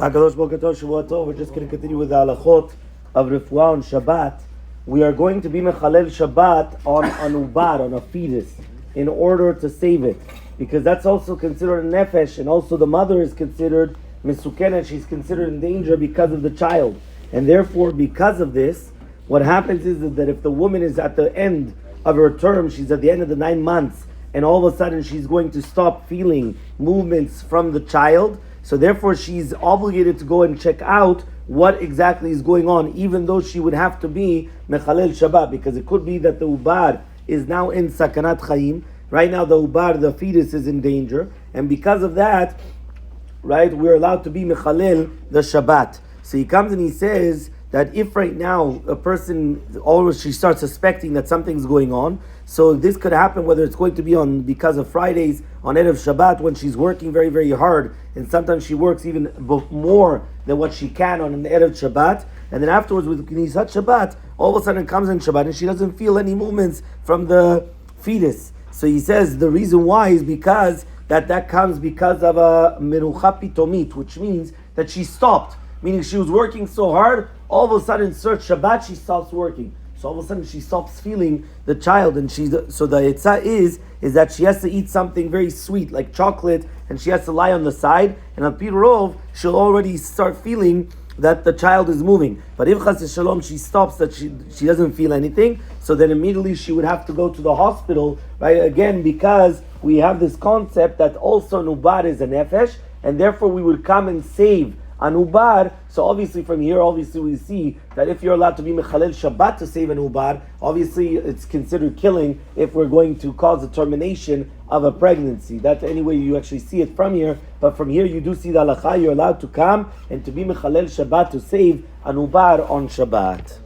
We're just going to continue with the halachot of Refuah on Shabbat. We are going to be mechalel Shabbat on an ubar, on a fetus, in order to save it. Because that's also considered a nefesh, and also the mother is considered mesukenet, she's considered in danger because of the child. And therefore, because of this, what happens is that if the woman is at the end of her term, she's at the end of the 9 months, and all of a sudden she's going to stop feeling movements from the child, so therefore she's obligated to go and check out what exactly is going on, even though she would have to be mechalel Shabbat, because it could be that the ubar is now in sakanat chaim. Right now the ubar, the fetus, is in danger, and because of that, right, we're allowed to be mechalel the Shabbat. So he comes and he says that if right now a person always she starts suspecting that something's going on, so this could happen whether it's going to be on because of Fridays on Erev Shabbat when she's working very, very hard, and sometimes she works even more than what she can on an Erev Shabbat, and then afterwards with Knisat Shabbat, all of a sudden it comes in Shabbat and she doesn't feel any movements from the fetus. So he says the reason why is because that comes because of a menucha pitomit, which means that she stopped. Meaning she was working so hard, all of a sudden, Shabbat, she stops working. So all of a sudden, she stops feeling the child, and so the etzah is that she has to eat something very sweet, like chocolate, and she has to lie on the side, and on Pirov, she'll already start feeling that the child is moving. But if Chas Shalom, she stops, that she doesn't feel anything, so then immediately she would have to go to the hospital, right, again, because we have this concept that also Nubar is a nefesh, and therefore we would come and save an ubar. So obviously from here, we see that if you're allowed to be mechalel Shabbat to save an ubar, obviously it's considered killing if we're going to cause the termination of a pregnancy. That's any way you actually see it from here. But from here you do see the halakha, you're allowed to come and to be mechalel Shabbat to save an ubar on Shabbat.